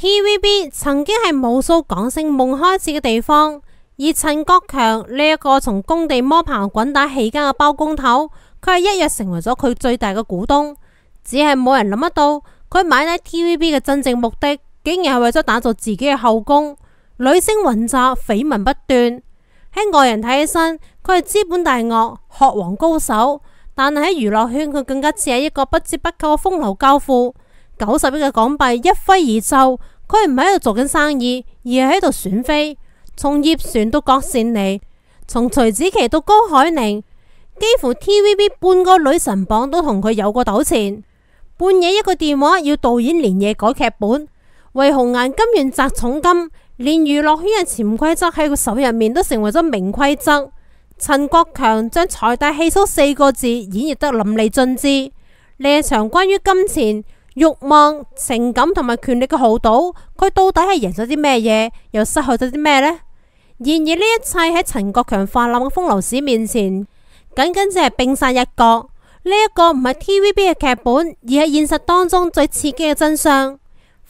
TVB 曾經係無數港星夢開始嘅地方，而陳國強呢一個從工地摸爬滾打起家嘅包工頭，佢係一躍成為咗佢最大嘅股東。只係冇人諗得到，佢買低 TVB 嘅真正目的，竟然係為咗打造自己嘅後宮。女星雲集，緋聞不斷。喺外人睇起身，佢係資本大鱷、學王高手，但係喺娛樂圈，佢更加似係一個不折不扣嘅風流教父。90億嘅港幣一揮而就，佢唔係喺度做緊生意，而係喺度選妃。從葉璇到郭羨妮，從徐子淇到高海寧，幾乎 TVB 半個女神榜都同佢有過糾纏。半夜一個電話要導演連夜改劇本，為紅顏甘願砸重金，連娛樂圈嘅潛規則喺佢手入面都成為咗明規則。陳國強將財大氣粗4個字演繹得淋漓盡致。呢一場關於金錢、慾望、情感同埋權力嘅豪賭，佢到底係贏咗啲咩嘢，又失去咗啲咩呢？然而呢一切喺陳國強泛濫嘅風流史面前，僅僅只係冰山一角。呢一個唔係 TVB 嘅劇本，而係現實當中最刺激嘅真相。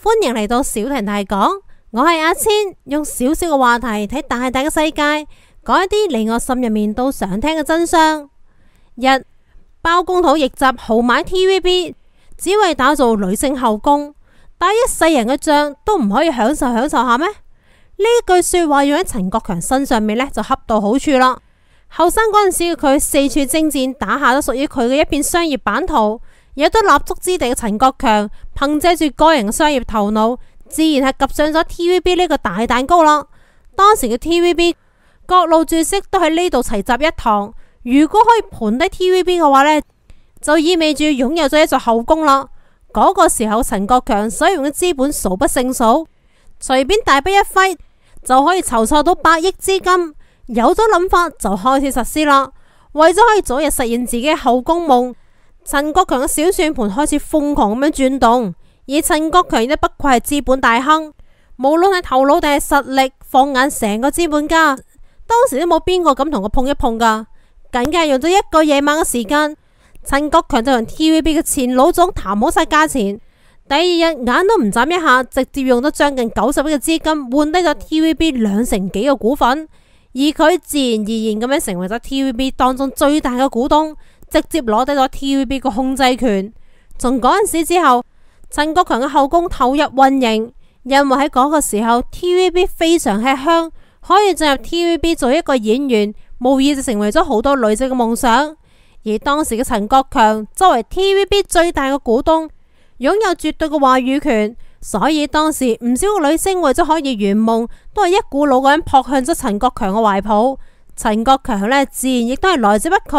歡迎嚟到小婷大講，我係阿千，用少少嘅話題睇大大嘅世界，講一啲離我心入面都想聽嘅真相。一，包工頭逆襲豪買 TVB，只為打造女性後宮，打一世人嘅仗都唔可以享受下咩？呢句說話用喺陳國強身上面呢，就恰到好處啦。後生嗰陣時嘅佢四處征戰，打下咗屬於佢嘅一片商業版圖。有得立足之地嘅陳國強，憑借住個人嘅商業頭腦，自然係及上咗 TVB 呢個大蛋糕啦。當時嘅 TVB 各路注釋都喺呢度齊集一堂。如果可以盤低 TVB 嘅話呢，就意味住擁有咗一座後宮啦。嗰個時候，陳國強所用嘅資本數不勝數，隨便大筆一揮就可以籌措到100億資金。有咗諗法就開始實施啦。為咗可以早日實現自己嘅後宮夢，陳國強嘅小算盤開始瘋狂咁樣轉動。而陳國強亦都不愧係資本大亨，無論係頭腦定係實力，放眼成個資本家，當時都冇邊個敢同佢碰一碰噶。僅僅係用咗一個夜晚嘅時間，陳國強就同 TVB 嘅前老總談好晒價錢。第二日眼都唔眨一下，直接用咗將近90億嘅資金換低咗 TVB 2成幾嘅股份。而佢自然而然咁樣成為咗 TVB 當中最大嘅股東，直接攞低咗 TVB 個控制權。從嗰陣時之後，陳國強嘅後宮投入運營，因為喺嗰個時候 TVB 非常吃香，可以進入 TVB 做一個演員，無疑就成為咗好多女仔嘅夢想。而當時嘅陳國強作為 TVB 最大嘅股東，擁有絕對嘅話語權。所以當時唔少個女星為咗可以圓夢，都係一股腦咁撲向咗陳國強嘅懷抱。陳國強呢，自然亦都係來之不拒。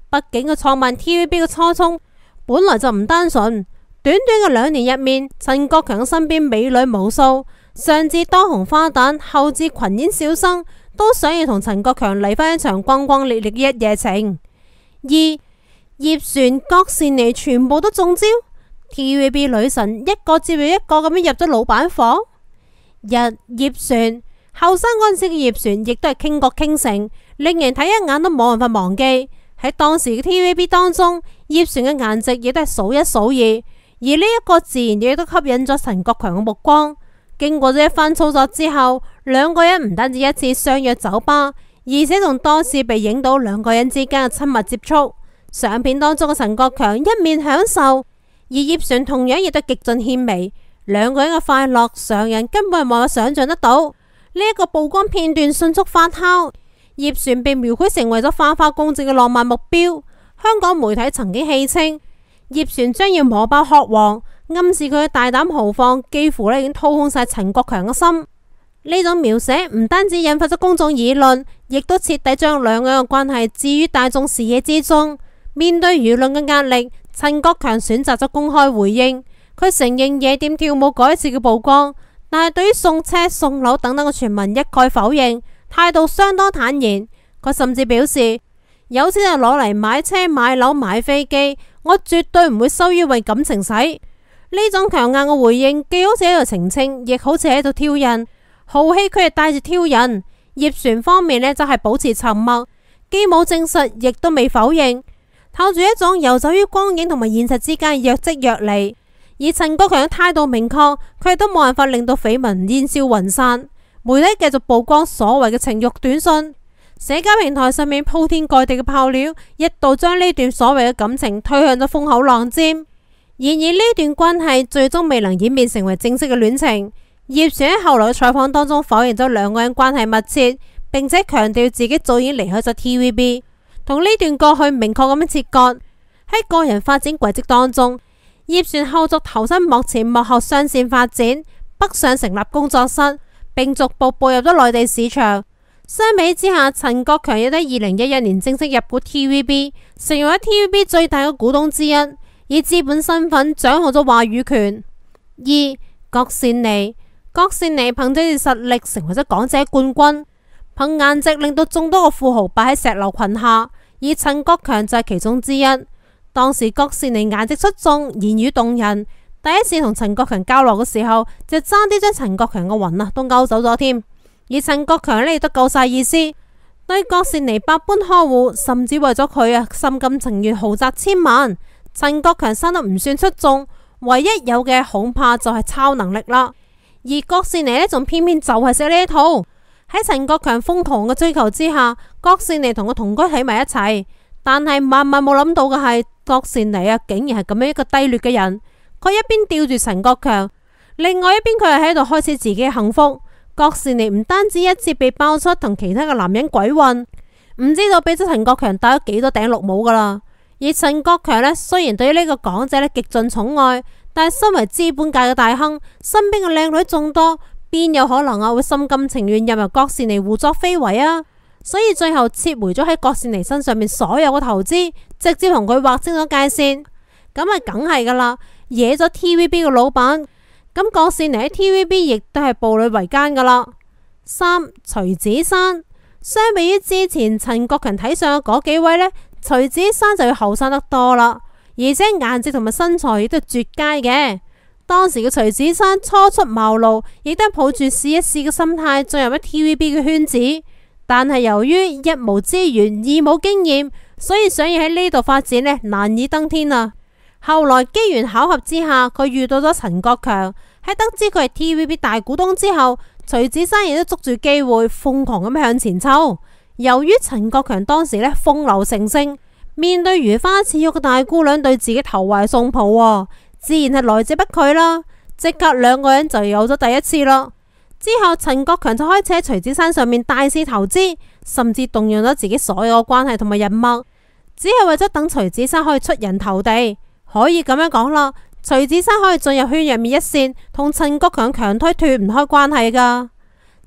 畢竟佢創辦 TVB 嘅初衷本來就唔單純。短短嘅2年入面，陳國強身邊美女無數，上至當紅花旦，後至群演小生，都想要同陳國強嚟翻一場轟轟烈烈嘅一夜情。二，葉璇、郭羨妮全部都中招。TVB 女神一個接住一個咁樣入咗老闆房。葉璇後生嗰陣時嘅葉璇亦都係傾國傾城，令人睇一眼都冇辦法忘記。喺當時嘅 TVB 當中，葉璇嘅顏值亦都係數一數二，而呢一個自然亦都吸引咗陳國強嘅目光。經過咗一番操作之後，兩個人唔單止一次相約酒吧，而且仲多次被影到兩個人之間嘅親密接觸。相片當中嘅陳國強一面享受，而葉璇同樣亦都極盡獻媚，兩個人嘅快樂常人根本係冇法想象得到。呢一個曝光片段迅速發酵，葉璇被描繪成為咗花花公子嘅浪漫目標。香港媒體曾經戲稱葉璇將要摸爆學王，暗示佢嘅大膽豪放幾乎已經掏空晒陳國強嘅心。呢種描寫唔單止引發咗公眾議論，亦都徹底將兩個人嘅關係置於大眾視野之中。面對輿論嘅壓力，陳國強選擇咗公開回應。佢承認夜店跳舞嗰一次嘅曝光，但係對於送車送樓等等嘅傳聞一概否認，態度相當坦然。佢甚至表示，有錢就攞嚟買車買樓買飛機，我絕對唔會羞於為感情使。呢種強硬嘅回應既好似喺度澄清，亦好似喺度挑釁。豪氣佢係帶住挑釁。葉璇方面呢，就係保持沉默，既冇證實，亦都未否認，透住一種遊走於光影同埋現實之間若即若離。而陳國強嘅態度明確，佢亦都冇辦法令到緋聞煙消雲散。媒體繼續曝光所謂嘅情慾短信，社交平台上面鋪天蓋地嘅爆料，一度將呢段所謂嘅感情推向咗風口浪尖。然而呢段關係最終未能演變成為正式嘅戀情。葉璇喺後來嘅採訪當中否認咗兩個人關係密切，並且強調自己早已經離開咗 TVB， 同呢段過去明確咁樣切割。喺個人發展軌跡當中，葉璇後續投身幕前幕後雙線發展，北上成立工作室，並逐步步入咗內地市場。相比之下，陳國強亦喺2011年正式入股 TVB， 成為咗 TVB 最大嘅股東之一，以資本身份掌控咗話語權。2. 郭羨妮憑借住實力成為咗港姐冠軍，憑顏值令到眾多個富豪拜喺石榴裙下，而陳國強就係其中之一。當時郭羨妮顏值出眾，言語動人，第一次同陳國強交流嘅時候，就爭啲將陳國強嘅魂都勾走咗添。而陳國強呢亦都夠晒意思，對郭羨妮百般呵護，甚至為咗佢心甘情願豪擲千萬。陳國強生得唔算出眾，唯一有嘅恐怕就係超能力啦。而郭羨妮呢仲偏偏就係識呢一套。喺陳國強瘋狂嘅追求之下，郭羨妮同佢同居喺埋一齊。但係萬萬冇諗到嘅係，郭羨妮竟然係咁樣一個低劣嘅人。佢一邊吊住陳國強，另外一邊佢係喺度開始自己嘅幸福。郭羨妮唔單止一次被爆出同其他嘅男人鬼混，唔知道俾咗陳國強戴咗幾多頂綠帽噶啦。而陳國強呢，雖然對於呢個港姐極盡寵愛，但係身為資本界嘅大亨，身邊嘅靚女眾多，邊有可能會心甘情願任由郭羨妮胡作非為啊？所以最後撤回咗喺郭羨妮身上面所有嘅投資，直接同佢劃清咗界線。咁梗係噶啦，惹咗 TVB 嘅老闆。咁郭羨妮喺 TVB 亦都係步履維艱噶啦。3. 徐子珊，相比於之前陳國強睇上嘅嗰幾位呢，徐子珊就要後生得多啦，而且顏值同埋身材亦都係絕佳嘅。當時嘅徐子珊初出茅廬，亦都係抱住試一試嘅心態進入咗 TVB 嘅圈子，但係由於一無資源、二冇經驗，所以想要喺呢度發展呢，難以登天啊。後來機緣巧合之下，佢遇到咗陳國強。喺得知佢係 TVB 大股東之後，徐子珊亦都捉住機會瘋狂咁向前抽。由於陳國強當時呢風流成性，面對如花似玉嘅大姑娘對自己投懷送抱，自然係來者不拒啦。即刻兩個人就有咗第一次啦。之後陳國強就開始喺徐子珊上面大肆投資，甚至動用咗自己所有嘅關係同埋人脈，只係為咗等徐子珊可以出人頭地。可以咁樣講啦，徐子珊可以進入圈入面一線，同陳國強強推脫唔開關係噶。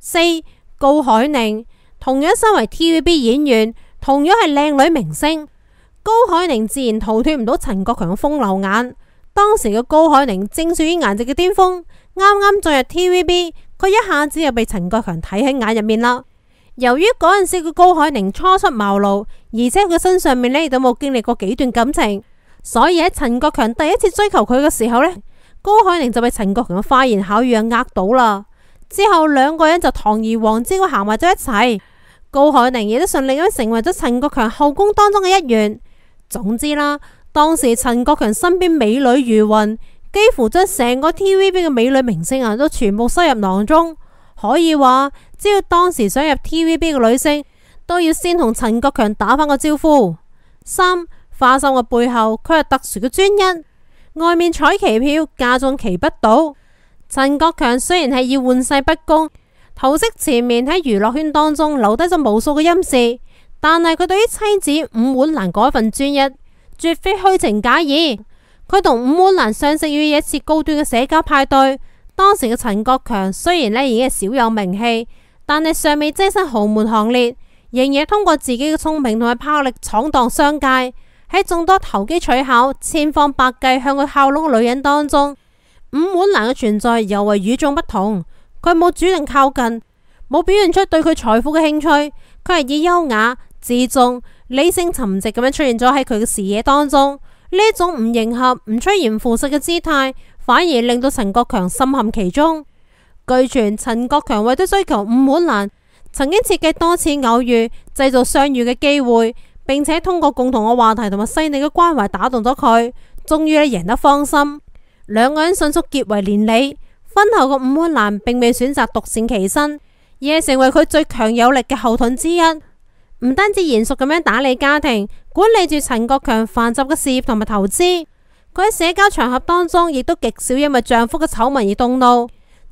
4. 高海寧，同樣身為 TVB 演員，同樣係靚女明星，高海寧自然逃脫唔到陳國強嘅風流眼。當時嘅高海寧正處於顏值嘅巔峰，啱啱進入 TVB， 佢一下子就被陳國強睇喺眼入面啦。由於嗰陣時嘅高海寧初出茅廬，而且佢身上面呢都冇經歷過幾段感情。所以喺陳國強第一次追求佢嘅時候呢，高海寧就被陳國強嘅花言巧語呃到啦。之後兩個人就堂而皇之咁行埋咗一齊，高海寧亦都順利咁成為咗陳國強後宮當中嘅一員。總之啦，當時陳國強身邊美女如雲，幾乎將成個 TVB 嘅美女明星都全部收入囊中。可以話，只要當時想入 TVB 嘅女星，都要先同陳國強打返個招呼。3. 花心嘅背後，佢係特殊嘅專一，外面採其票，家中棋不倒。陳國強雖然係以玩世不恭，頭飾前面喺娛樂圈當中留低咗無數嘅陰事，但係佢對於妻子伍婉蘭嗰份專一，絕非虛情假意。佢同伍婉蘭相識於一次高端嘅社交派對，當時嘅陳國強雖然已經係小有名氣，但係尚未躋身豪門行列，仍然通過自己嘅聰明同埋魄力闖蕩商界。喺眾多投機取巧、千方百計向佢靠攏嘅女人當中，伍婉蘭嘅存在尤為與眾不同。佢冇主動靠近，冇表現出對佢財富嘅興趣，佢係以優雅、自重、理性沉寂咁樣出現咗喺佢嘅視野當中。呢一種唔迎合、唔趨炎附勢嘅姿態，反而令到陳國強深陷其中。據傳陳國強為咗追求伍婉蘭，曾經設計多次偶遇，製造相遇嘅機會。並且通過共同嘅話題同埋細膩嘅關懷打動咗佢，終於贏得芳心。兩個人迅速結為連理。婚後嘅伍婉蘭並未選擇獨善其身，而係成為佢最強有力嘅後盾之一。唔單止賢淑咁樣打理家庭，管理住陳國強繁雜嘅事業同埋投資。佢喺社交場合當中，亦都極少因為丈夫嘅醜聞而動怒，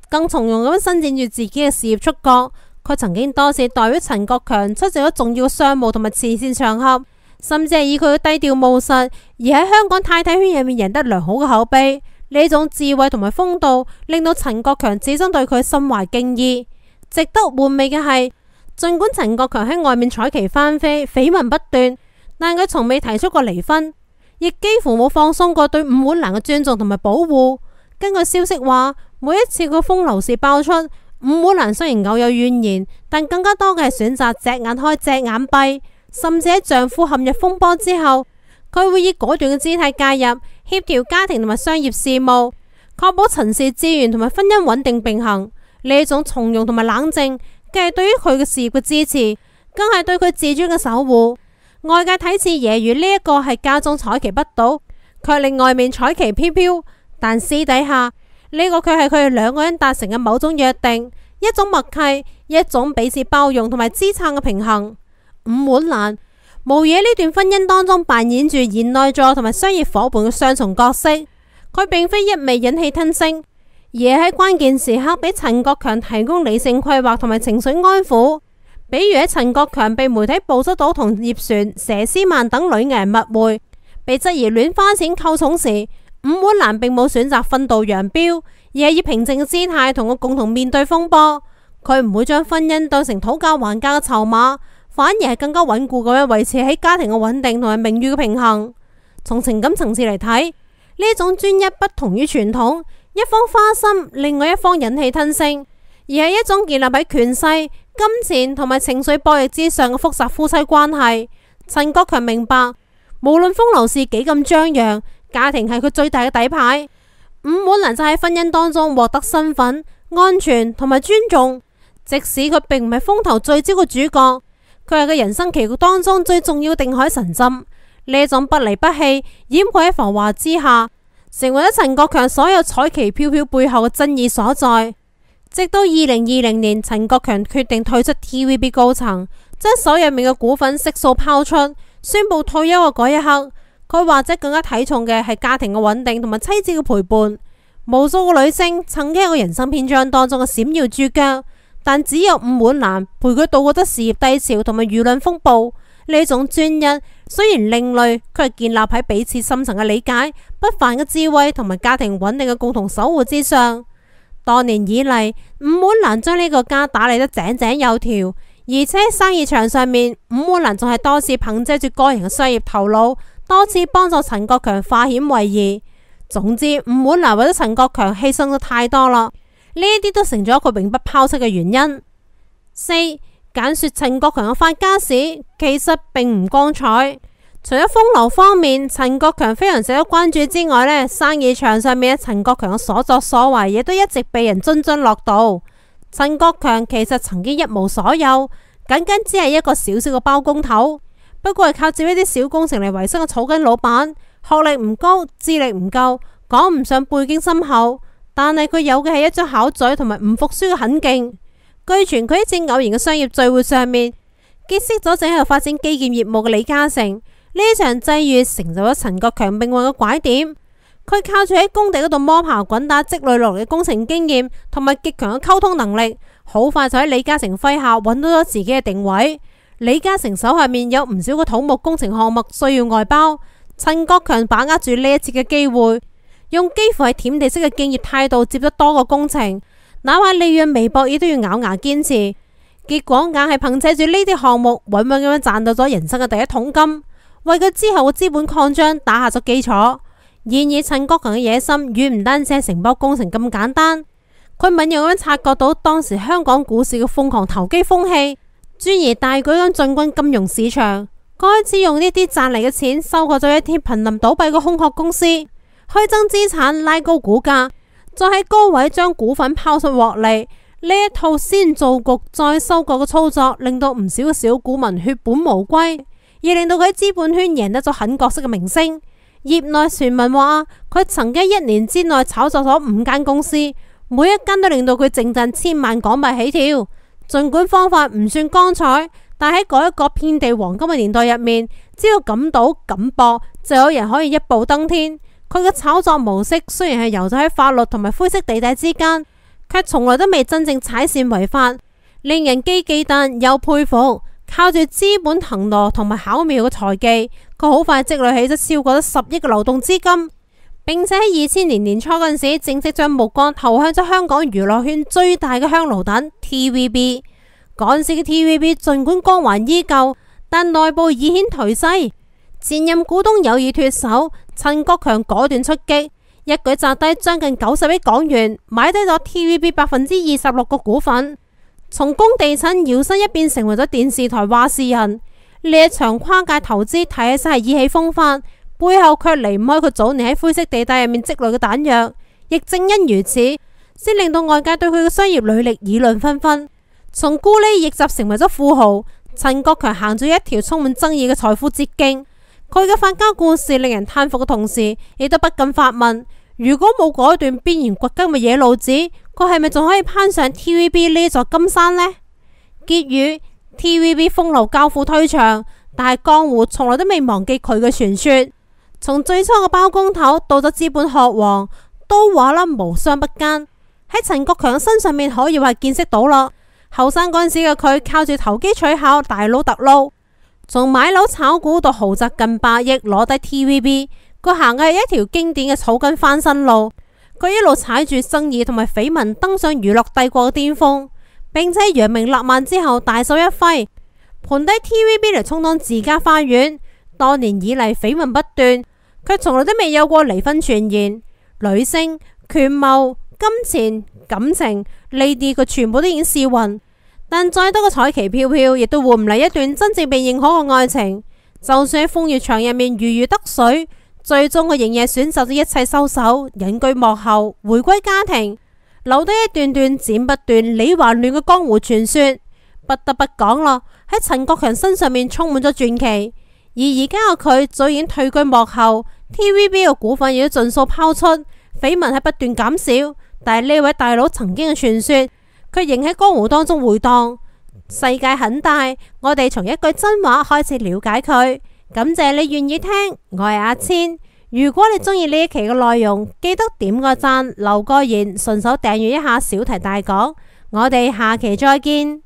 更從容咁伸展住自己嘅事業觸角。佢曾經多次代表陳國強出席咗重要嘅商務同埋慈善場合，甚至係以佢嘅低調務實而喺香港太太圈入面贏得良好嘅口碑。呢種智慧同埋風度，令到陳國強始終對佢心懷敬意。值得玩味嘅係，盡管陳國強喺外面彩旗翻飛，緋聞不斷，但佢從未提出過離婚，亦幾乎冇放鬆過對伍婉蘭嘅尊重同埋保護。根據消息話，每一次個風流事爆出，伍婉蘭雖然偶有怨言，但更加多嘅係選擇隻眼開隻眼閉，甚至喺丈夫陷入風波之後，佢會以果斷嘅姿態介入，協調家庭同埋商業事務，確保陳氏資源同埋婚姻穩定並行。呢種從容同埋冷靜，既係對於佢嘅事業嘅支持，更係對佢自尊嘅守護。外界睇似揶揄呢一個係家中彩旗不倒，卻令外面彩旗飄飄，但私底下呢個卻係佢哋兩個人達成嘅某種約定，一種默契，一種彼此包容同埋支撐嘅平衡。伍婉蘭無疑喺呢段婚姻當中扮演住賢內助同埋商業夥伴嘅雙重角色。佢並非一味忍氣吞聲，而係喺關鍵時刻俾陳國強提供理性規劃同埋情緒安撫。比如喺陳國強被媒體捕捉到同葉璇、佘詩曼等女藝人密會，被質疑亂花錢購寵時，伍婉蘭並冇選擇分道揚鑣，而係以平靜嘅姿態同我共同面對風波。佢唔會將婚姻當成討價還價嘅籌碼，反而係更加穩固咁樣維持喺家庭嘅穩定同埋名譽嘅平衡。從情感層次嚟睇，呢一種專一不同於傳統，一方花心，另外一方忍氣吞聲，而係一種建立喺權勢、金錢同埋情緒博弈之上嘅複雜夫妻關係。陳國強明白，無論風流事幾咁張揚，家庭係佢最大嘅底牌。伍婉蘭就喺婚姻當中獲得身份、安全同埋尊重，即使佢並唔係風頭最焦嘅主角，佢係佢人生棋局當中最重要嘅定海神針。呢種不離不棄，掩蓋喺浮華之下，成為咗陳國強所有彩旗飄飄背後嘅真意所在。直到2020年，陳國強決定退出 TVB 高層，將手入面嘅股份悉數拋出，宣布退休嘅嗰一刻，佢或者更加睇重嘅係家庭嘅穩定同埋妻子嘅陪伴。無數個女星曾經喺個人生篇章當中嘅閃耀珠腳，但只有伍婉蘭陪佢度過咗事業低潮同埋輿論風暴。呢種專一雖然另類，卻係建立喺彼此深層嘅理解、不凡嘅智慧同埋家庭穩定嘅共同守護之上。多年以嚟，伍婉蘭將呢個家打理得井井有條，而且喺生意場上面，伍婉蘭仲係多次憑借住個人嘅商業頭腦，多次幫助陳國強化險為夷。總之，伍婉蘭為咗陳國強犧牲咗太多啦，呢一啲都成咗佢永不拋棄嘅原因。4. 簡說陳國強嘅發家史，其實並唔光彩。除咗風流方面，陳國強非常值得關注之外呢，生意場上面陳國強嘅所作所為亦都一直被人津津樂道。陳國強其實曾經一無所有，僅僅只係一個小小嘅包工頭，不過係靠接一啲小工程嚟維生嘅草根老闆，學歷唔高，資歷唔夠，講唔上背景深厚，但係佢有嘅係一張巧嘴同埋唔服輸嘅狠勁。據傳佢喺一次偶然嘅商業聚會上面結識咗正喺度發展基建業務嘅李嘉誠，呢一場際遇成就咗陳國強命運嘅拐點。佢靠住喺工地嗰度摸爬滾打積累落嚟嘅工程經驗同埋極強嘅溝通能力，好快就喺李嘉誠麾下揾到咗自己嘅定位。李嘉誠手下面有唔少嘅土木工程項目需要外包，陳國強把握住呢一次嘅機會，用幾乎係舔地式嘅敬業態度接咗多個工程。哪怕利潤微薄，亦都要咬牙堅持。結果硬係憑借住呢啲項目，穩穩咁樣賺到咗人生嘅第一桶金，為佢之後嘅資本擴張打下咗基礎。然而，陳國強嘅野心遠唔單止係承包工程咁簡單，佢敏銳咁樣察覺到當時香港股市嘅瘋狂投機風氣，轉而大舉咁進軍金融市場，開始用呢啲賺嚟嘅錢收購咗一啲瀕臨倒閉嘅空殼公司，虛增資產，拉高股價。再喺高位將股份拋出獲利，呢一套先造局再收割嘅操作，令到唔少嘅小股民血本無歸，而令到佢喺資本圈贏得咗狠角色嘅名聲。業內傳聞話，佢曾經1年之內炒作咗5間公司，每一間都令到佢淨賺1000萬港幣起跳。盡管方法唔算光彩，但喺嗰一個遍地黃金嘅年代入面，只要敢賭敢搏，就有人可以一步登天。佢嘅炒作模式雖然係游走喺法律同埋灰色地帶之間，卻從來都未真正踩線違法，令人既忌憚又佩服。靠住資本騰挪同埋巧妙嘅財技，佢好快積累起咗超過10億嘅流動資金，並且喺2000年年初嗰陣時，正式將目光投向咗香港娛樂圈最大嘅香爐蛋 TVB。嗰陣時嘅 TVB 盡管光環依舊，但內部已顯頹勢。前任股東有意脫手，陳國強果斷出擊，一舉砸低將近90億港元，買低咗 TVB26%嘅股份。從工地產搖身一變成為咗電視台話事人，呢一場跨界投資睇起身係意氣風發，背後卻離唔開佢早年喺灰色地帶入面積累嘅彈藥。亦正因如此，先令到外界對佢嘅商業履歷議論紛紛。從孤喱逆襲成為咗富豪，陳國強行咗一條充滿爭議嘅財富捷徑。佢嘅發家故事令人嘆服嘅同時，亦都不禁發問：如果冇嗰段邊緣掘金嘅野路子，佢係咪仲可以攀上 TVB 呢座金山呢？結語 TVB 風流教父退場，但係江湖從來都未忘記佢嘅傳說。從最初嘅包工頭到咗資本學王，都話啦無商不奸，喺陳國強身上面可以話見識到啦。後生嗰陣時嘅佢靠住投機取巧大撈特撈，從買樓炒股到豪宅近100億攞低 TVB， 佢行嘅係一條經典嘅草根翻身路。佢一路踩住爭議同埋緋聞登上娛樂帝國嘅巔峰，並且揚名立萬之後大手一揮，盤低 TVB 嚟充當自家花園。多年以嚟緋聞不斷，卻從來都未有過離婚傳言。女星、權謀、金錢、感情呢啲佢全部都已經試勻，但再多嘅彩旗飄飄，亦都換唔嚟一段真正被認可嘅愛情。就算喺風月場入面如魚得水，最終佢仍然選擇咗一切收手，隱居幕後，回歸家庭，留低一段段剪不斷理還亂嘅江湖傳說。不得不講啦，喺陳國強身上面充滿咗傳奇。而而家嘅佢早已經退居幕後， TVB 嘅股份亦都盡數拋出，緋聞係不斷減少。但係呢位大佬曾經嘅傳說，佢仍喺江湖當中回蕩。世界很大，我哋從一句真話開始了解佢。感謝你願意聽，我係阿千。如果你中意呢一期嘅內容，記得點個讚、留個言，順手訂閱一下小題大講。我哋下期再見。